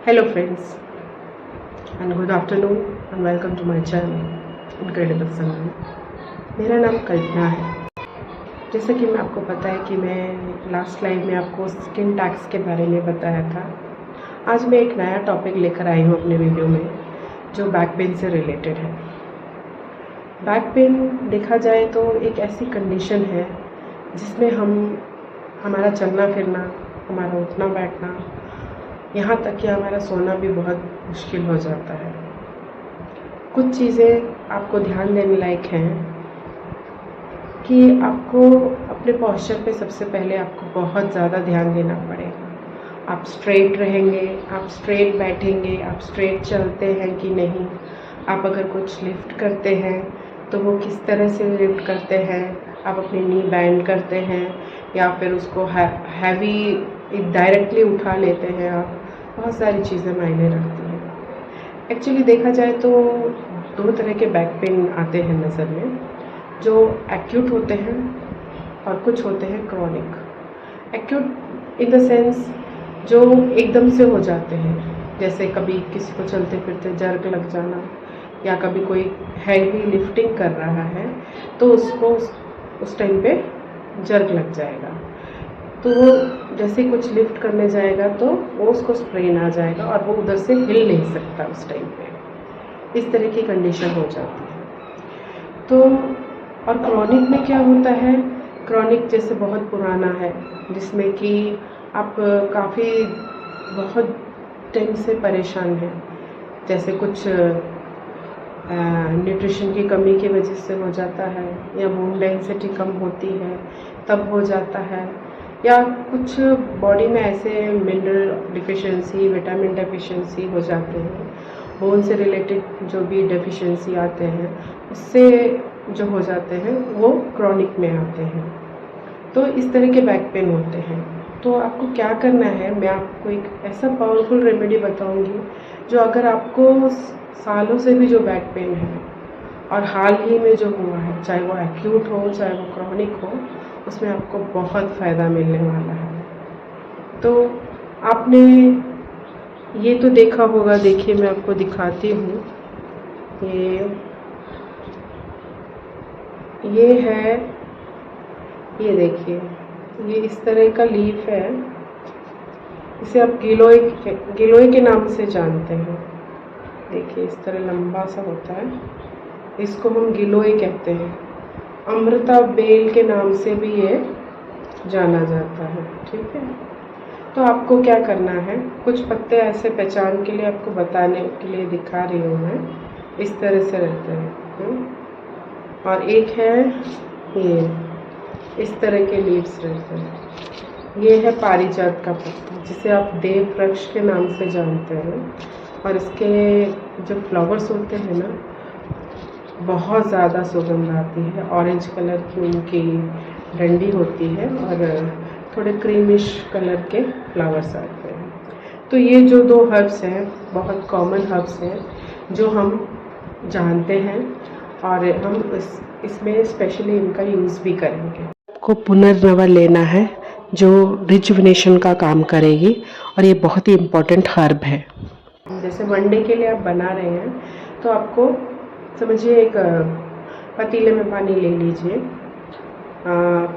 Hello friends and good afternoon and welcome to my channel Incredible Sangram। मेरा नाम कल्पना है। जैसा कि मैं आपको पता है कि मैं लास्ट लाइव में आपको स्किन टैक्स के बारे में बताया था। आज मैं एक नया टॉपिक लेकर आई हूँ अपने वीडियो में जो बैक पेन से रिलेटेड है। बैक पेन देखा जाए तो एक ऐसी कंडीशन है जिसमें हमारा चलना फिरना, हमारा उठना बैठना, यहाँ तक कि हमारा सोना भी बहुत मुश्किल हो जाता है। कुछ चीज़ें आपको ध्यान देने लायक हैं कि आपको अपने पॉस्चर पे सबसे पहले आपको बहुत ज़्यादा ध्यान देना पड़ेगा। आप स्ट्रेट रहेंगे, आप स्ट्रेट बैठेंगे, आप स्ट्रेट चलते हैं कि नहीं, आप अगर कुछ लिफ्ट करते हैं तो वो किस तरह से लिफ्ट करते हैं, आप अपनी नी बैंड करते हैं या फिर उसको हैवी डायरेक्टली उठा लेते हैं। आप बहुत सारी चीज़ें मायने रखती हैं। एक्चुअली देखा जाए तो दो तरह के बैक पेन आते हैं नज़र में, जो एक्यूट होते हैं और कुछ होते हैं chronic. Acute in the sense जो एकदम से हो जाते हैं, जैसे कभी किसी को चलते फिरते जर्क लग जाना या कभी कोई हैवी लिफ्टिंग कर रहा है तो उसको उस टाइम पे जर्क लग जाएगा, तो वो जैसे कुछ लिफ्ट करने जाएगा तो वो उसको स्ट्रेन आ जाएगा और वो उधर से हिल नहीं सकता उस टाइम पे। इस तरह की कंडीशन हो जाती है। तो और क्रॉनिक में क्या होता है, क्रॉनिक जैसे बहुत पुराना है जिसमें कि आप काफ़ी बहुत टाइम से परेशान हैं, जैसे कुछ न्यूट्रिशन की कमी की वजह से हो जाता है या बोन डेंसिटी कम होती है तब हो जाता है, या कुछ बॉडी में ऐसे मिनरल डिफिशिएंसी, विटामिन डेफिशिएंसी हो जाते हैं, बोन से रिलेटेड जो भी डेफिशिएंसी आते हैं उससे जो हो जाते हैं वो क्रॉनिक में आते हैं। तो इस तरह के बैक पेन होते हैं। तो आपको क्या करना है, मैं आपको एक ऐसा पावरफुल रेमेडी बताऊंगी जो अगर आपको सालों से भी जो बैक पेन है और हाल ही में जो हुआ है, चाहे वो एक्यूट हो चाहे वो क्रॉनिक हो, उसमें आपको बहुत फ़ायदा मिलने वाला है। तो आपने ये तो देखा होगा, देखिए मैं आपको दिखाती हूँ। ये है, ये देखिए, ये इस तरह का लीफ है। इसे आप गिलोय के नाम से जानते हैं। देखिए इस तरह लंबा सा होता है, इसको हम गिलोय कहते हैं। अमृता बेल के नाम से भी ये जाना जाता है। ठीक है, तो आपको क्या करना है, कुछ पत्ते ऐसे पहचान के लिए आपको बताने के लिए दिखा रही हूँ मैं। इस तरह से रहते हैं और एक है ये इस तरह के लीव्स रहते हैं। ये है पारिजात का पत्ता जिसे आप देव वृक्ष के नाम से जानते हैं, और इसके जो फ्लावर्स होते हैं ना, बहुत ज़्यादा सुगंध आती है। ऑरेंज कलर की उनकी डंडी होती है और थोड़े क्रीमिश कलर के फ्लावर्स आते हैं। तो ये जो दो हर्ब्स हैं बहुत कॉमन हर्ब्स हैं जो हम जानते हैं, और हम इसमें स्पेशली इनका यूज़ भी करेंगे। आपको पुनर्नवा लेना है जो रिजुविनेशन का काम करेगी, और ये बहुत ही इम्पोर्टेंट हर्ब है। जैसे वनडे के लिए आप बना रहे हैं तो आपको समझिए एक पतीले में पानी ले लीजिए,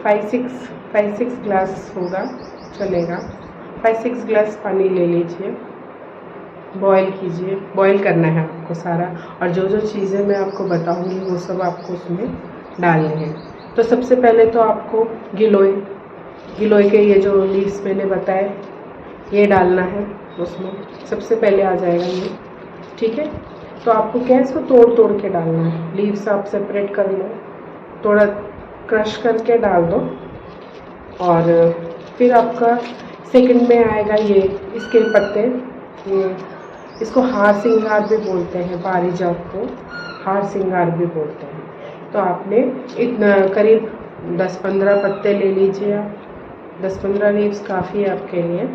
5-6 ग्लास होगा, चलेगा। 5-6 ग्लास पानी ले लीजिए, बॉईल कीजिए। बॉईल करना है आपको सारा, और जो जो चीज़ें मैं आपको बताऊंगी वो सब आपको उसमें डालने हैं। तो सबसे पहले तो आपको गिलोय के ये जो लीव्स मैंने बताए ये डालना है उसमें, सबसे पहले आ जाएगा ये। ठीक है, तो आपको क्या इसको तोड़ तोड़ के डालना है। लीव्स आप सेपरेट कर लो, थोड़ा क्रश करके डाल दो, और फिर आपका सेकंड में आएगा ये इसके पत्ते। ये इसको हार सिंगार भी बोलते हैं, पारिजात को हार सिंगार भी बोलते हैं। तो आपने इतना करीब 10-15 पत्ते ले लीजिए आप, 10-15 लीव्स काफ़ी है आपके लिए।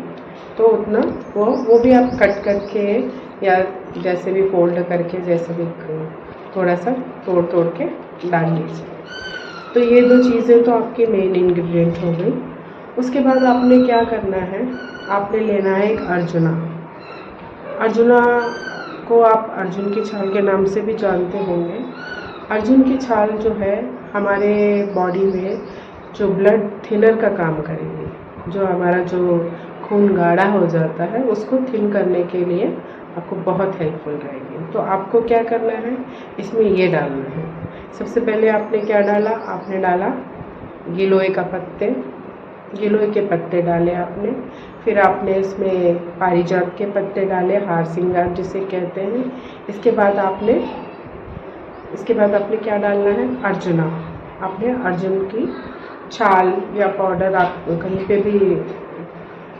तो उतना वो भी आप कट करके या जैसे भी फोल्ड करके, जैसे भी थोड़ा सा तोड़ तोड़ के डाल लीजिए। तो ये दो चीज़ें तो आपके मेन इंग्रेडिएंट हो गई। उसके बाद आपने क्या करना है, आपने लेना है एक अर्जुना। अर्जुना को आप अर्जुन की छाल के नाम से भी जानते होंगे। अर्जुन की छाल जो है हमारे बॉडी में जो ब्लड थिनर का काम करेगी, जो हमारा जो खून गाढ़ा हो जाता है उसको थिन करने के लिए आपको बहुत हेल्पफुल रहेगी। तो आपको क्या करना है, इसमें ये डालना है। सबसे पहले आपने क्या डाला, आपने डाला गिलोय का पत्ते, गिलोय के पत्ते डाले आपने। फिर आपने इसमें पारिजात के पत्ते डाले, हार सिंगार जिसे कहते हैं। इसके बाद आपने क्या डालना है, अर्जुना। आपने अर्जुन की छाल या पाउडर आप कहीं पे भी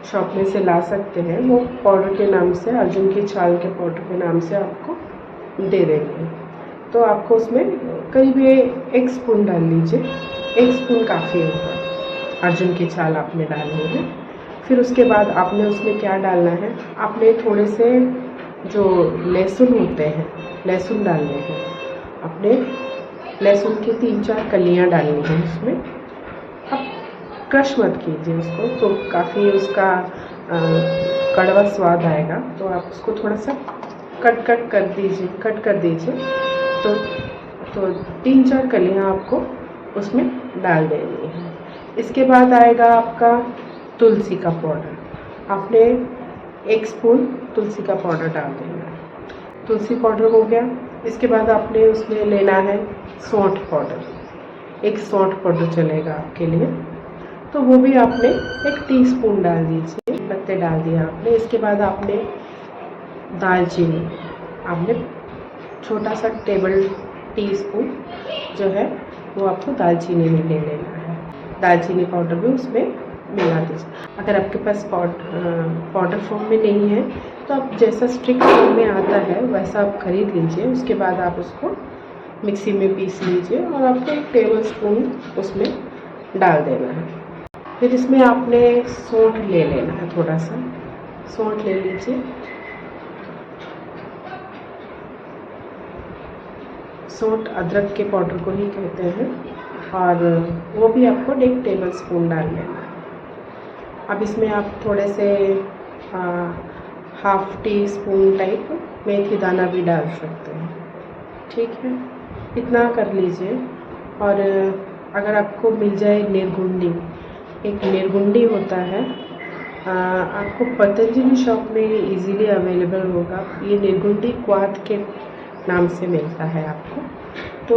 शॉप में से ला सकते हैं, वो पाउडर के नाम से, अर्जुन की छाल के पाउडर के नाम से आपको दे देंगे। तो आपको उसमें करीब 1 स्पून डाल लीजिए, 1 स्पून काफ़ी होगा। अर्जुन की छाल आपने डालनी है। फिर उसके बाद आपने उसमें क्या डालना है, आपने थोड़े से जो लहसुन होते हैं, लहसुन डालने हैं। आपने लहसुन की 3-4 कलियाँ डालनी हैं उसमें। अब क्रश मत कीजिए उसको, तो काफ़ी उसका कड़वा स्वाद आएगा। तो आप उसको थोड़ा सा कट कर दीजिए। तो 3-4 कलियाँ आपको उसमें डाल देनी है। इसके बाद आएगा आपका तुलसी का पाउडर। आपने 1 स्पून तुलसी का पाउडर डाल देना है। तुलसी पाउडर हो गया। इसके बाद आपने उसमें लेना है सौंठ पाउडर, 1 सौंठ पाउडर चलेगा आपके लिए। तो वो भी आपने 1 टीस्पून डाल दीजिए, पत्ते डाल दिया आपने। इसके बाद आपने दालचीनी, आपने छोटा सा टेबल टीस्पून जो है वो आपको दालचीनी में ले लेना है। दालचीनी पाउडर भी उसमें मिला दीजिए। अगर आपके पास पाउडर फॉर्म में नहीं है तो आप जैसा स्टिक फॉर्म में आता है वैसा आप खरीद लीजिए। उसके बाद आप उसको मिक्सी में पीस लीजिए और आपको 1 टेबल स्पून उसमें डाल देना है। फिर इसमें आपने सौंठ ले लेना है, थोड़ा सा सौंठ ले लीजिए। सौंठ अदरक के पाउडर को ही कहते हैं और वो भी आपको 1 टेबल स्पून डाल लेना है। अब इसमें आप थोड़े से हाफ टी स्पून टाइप मेथी दाना भी डाल सकते हैं, ठीक है। इतना कर लीजिए। और अगर आपको मिल जाए निर्गुंडी, एक निर्गुंडी होता है, आपको पतंजलि शॉप में इजीली अवेलेबल होगा। ये निर्गुंडी क्वाथ के नाम से मिलता है आपको। तो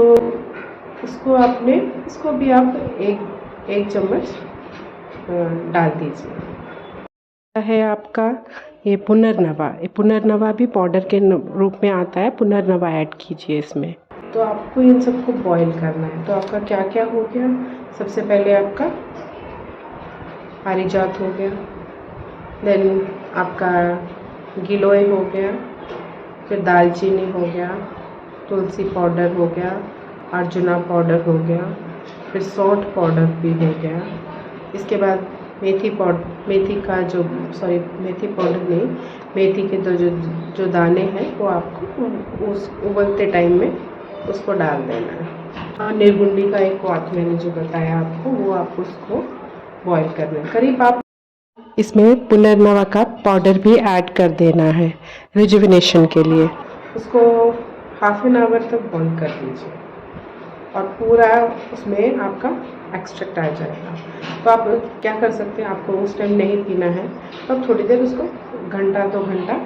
इसको भी आप एक चम्मच डाल दीजिए। है आपका ये पुनर्नवा भी पाउडर के रूप में आता है। पुनर्नवा ऐड कीजिए इसमें। तो आपको इन सबको बॉईल करना है। तो आपका क्या क्या हो गया, सबसे पहले आपका पारिजात हो गया, देन आपका गिलोय हो गया, फिर दालचीनी हो गया, तुलसी पाउडर हो गया, अर्जुना पाउडर हो गया, फिर सौंठ पाउडर भी हो गया। इसके बाद मेथी पाउडर नहीं, मेथी के जो दाने हैं वो आपको उस उबलते टाइम में उसको डाल देना है। और निर्गुंडी का एक क्वाथ मैंने जो बताया आपको, वो आप उसको बॉईल करना है। करीब आप इसमें पुनर्नवा का पाउडर भी ऐड कर देना है रिजुविनेशन के लिए। उसको हाफ एन आवर तक बॉईल कर दीजिए और पूरा उसमें आपका एक्सट्रैक्ट आ जाएगा। तो आप क्या कर सकते हैं, आपको उस टाइम नहीं पीना है तो आप थोड़ी देर उसको 1-2 घंटा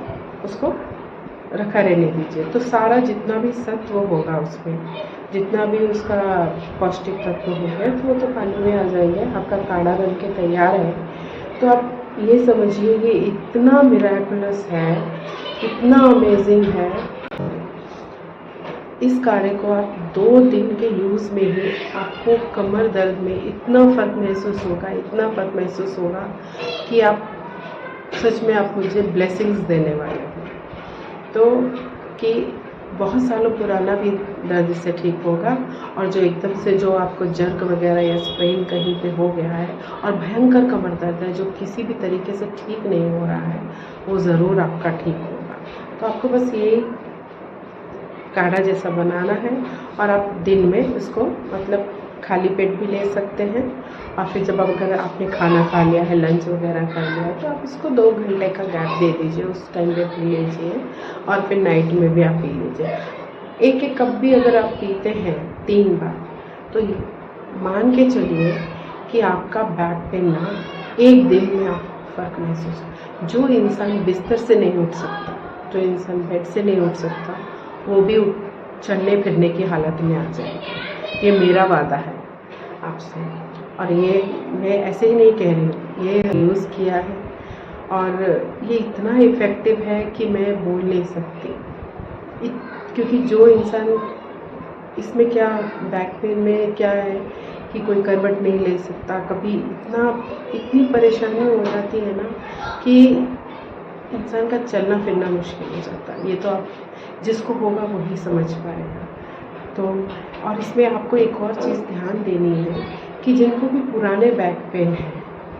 उसको रखा रहने दीजिए। तो सारा जितना भी सत्व होगा उसमें, जितना भी उसका पौष्टिक तत्व होगा, तो वो तो पानी में आ जाएंगे। आपका काढ़ा बन के तैयार है। तो आप ये समझिए ये इतना मिराकुलस है, इतना अमेजिंग है। इस काढ़े को आप 2 दिन के यूज़ में ही आपको कमर दर्द में इतना फ़र्क महसूस होगा कि आप सच में आप मुझे ब्लेसिंग्स देने वाले हैं। तो कि बहुत सालों पुराना भी दर्द इससे ठीक होगा, और जो एकदम से जो आपको जर्क वगैरह या स्ट्रेन कहीं पे हो गया है और भयंकर कमर दर्द है जो किसी भी तरीके से ठीक नहीं हो रहा है, वो ज़रूर आपका ठीक होगा। तो आपको बस यही काढ़ा जैसा बनाना है और आप दिन में इसको मतलब खाली पेट भी ले सकते हैं, और फिर जब अगर आपने खाना खा लिया है, लंच वगैरह कर लिया है, तो आप इसको 2 घंटे का गैप दे दीजिए, उस टाइम पे पी लीजिए, और फिर नाइट में भी आप पी लीजिए। 1-1 कप भी अगर आप पीते हैं 3 बार, तो मान के चलिए कि आपका बैक पेन ना 1 दिन में आपको फ़र्क महसूस। जो इंसान बिस्तर से नहीं उठ सकता, जो इंसान बेड से नहीं उठ सकता, वो भी चलने फिरने की हालत में आ जाएगा। ये मेरा वादा है आपसे, और ये मैं ऐसे ही नहीं कह रही हूँ, ये यूज़ किया है और ये इतना इफ़ेक्टिव है कि मैं बोल नहीं सकती। क्योंकि जो इंसान इसमें क्या, बैक पेन में क्या है कि कोई करवट नहीं ले सकता, कभी इतनी परेशानी हो जाती है ना कि इंसान का चलना फिरना मुश्किल हो जाता है। ये तो आप जिसको होगा वही समझ पाएगा। तो और इसमें आपको एक और चीज़ ध्यान देनी है कि जिनको भी पुराने बैक पेन है,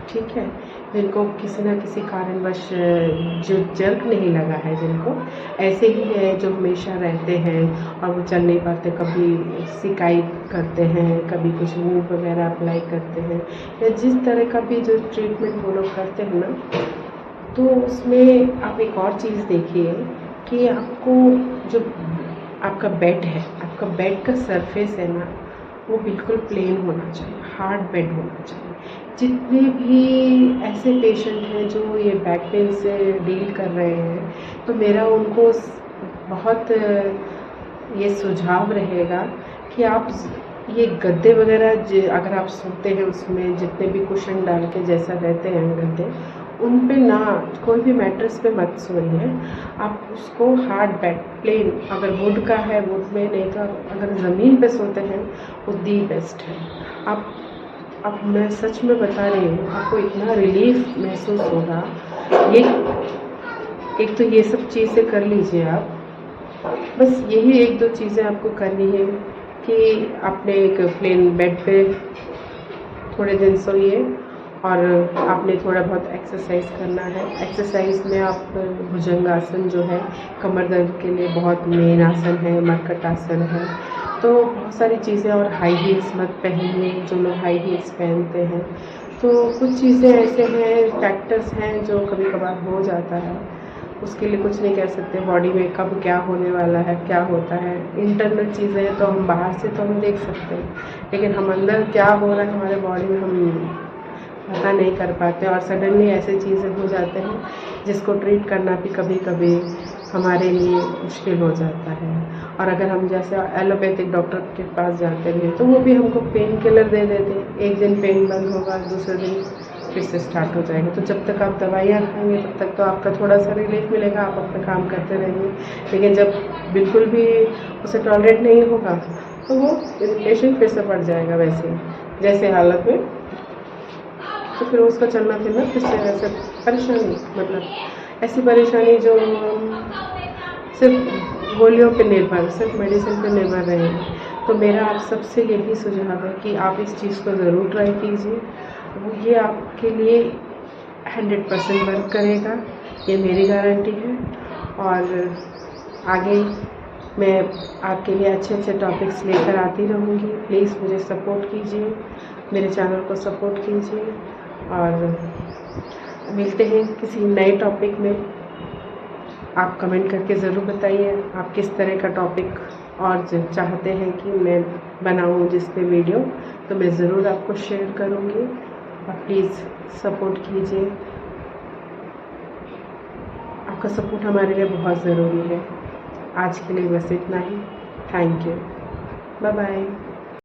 ठीक है, जिनको किसी न किसी कारणवश जो जर्क नहीं लगा है, जिनको ऐसे ही है जो हमेशा रहते हैं और वो चल नहीं पाते, कभी सिकाई करते हैं, कभी कुछ मूव वगैरह अप्लाई करते हैं, या जिस तरह का भी जो ट्रीटमेंट वो लोग करते हैं ना, तो उसमें आप एक और चीज़ देखिए कि आपको जो आपका बेड है, आपका बेड का सरफेस है ना, वो बिल्कुल प्लेन होना चाहिए, हार्ड बेड होना चाहिए। जितने भी ऐसे पेशेंट हैं जो ये बैक पेन से डील कर रहे हैं, तो मेरा उनको बहुत ये सुझाव रहेगा कि आप ये गद्दे वगैरह अगर आप सोते हैं उसमें जितने भी कुशन डाल के जैसा रहते हैं गद्दे, उन पे ना, कोई भी मैट्रेस पे मत सोइए। आप उसको हार्ड बेड प्लेन, अगर वुड का है वुड में, नहीं तो अगर ज़मीन पे सोते हैं वो दी बेस्ट है। अब मैं सच में बता रही हूँ, आपको इतना रिलीफ महसूस होगा। ये एक तो ये सब चीज़ें कर लीजिए आप, बस यही 1-2 चीज़ें आपको करनी है कि आपने एक प्लेन बेड पे थोड़े दिन सोइए, और आपने थोड़ा बहुत एक्सरसाइज करना है। एक्सरसाइज में आप भुजंगासन जो है कमर दर्द के लिए बहुत मेन आसन है, मरकट आसन है, तो बहुत सारी चीज़ें। और हाई हील्स मत पहनिए, जो लोग हाई हील्स पहनते हैं, तो कुछ चीज़ें ऐसे हैं, फैक्टर्स हैं जो कभी कभार हो जाता है, उसके लिए कुछ नहीं कह सकते। बॉडी में कब क्या होने वाला है, क्या होता है, इंटरनल चीज़ें हैं तो हम बाहर से तो हम देख सकते हैं, लेकिन हम अंदर क्या हो रहा है हमारे बॉडी में हम पता नहीं कर पाते, और सडनली ऐसे चीज़ें हो जाते हैं जिसको ट्रीट करना भी कभी कभी हमारे लिए मुश्किल हो जाता है। और अगर हम जैसे एलोपैथिक डॉक्टर के पास जाते हैं तो वो भी हमको पेन किलर दे देते हैं, एक दिन पेन बंद होगा, दूसरे दिन फिर से स्टार्ट हो जाएगा। तो जब तक आप दवाइयाँ खाएंगे तब तक तो आपका थोड़ा सा रिलीफ मिलेगा, आप अपना काम करते रहेंगे। लेकिन जब बिल्कुल भी उसे टॉलरेट नहीं होगा तो वो इरिटेशन फिर से बढ़ जाएगा वैसे जैसे हालत में, तो फिर उसका चलना फिरना फिर से वैसे परेशानी, मतलब ऐसी परेशानी जो सिर्फ गोलियों पे निर्भर, सिर्फ मेडिसिन पे निर्भर रहेगी। तो मेरा आप सबसे यही सुझाव है कि आप इस चीज़ को ज़रूर ट्राई कीजिए, ये आपके लिए 100% वर्क करेगा, ये मेरी गारंटी है। और आगे मैं आपके लिए अच्छे अच्छे टॉपिक्स लेकर आती रहूँगी। प्लीज़ मुझे सपोर्ट कीजिए, मेरे चैनल को सपोर्ट कीजिए, और मिलते हैं किसी नए टॉपिक में। आप कमेंट करके ज़रूर बताइए आप किस तरह का टॉपिक और चाहते हैं कि मैं बनाऊं जिस पे वीडियो, तो मैं ज़रूर आपको शेयर करूंगी। और प्लीज़ सपोर्ट कीजिए, आपका सपोर्ट हमारे लिए बहुत ज़रूरी है। आज के लिए बस इतना ही। Thank you, bye bye.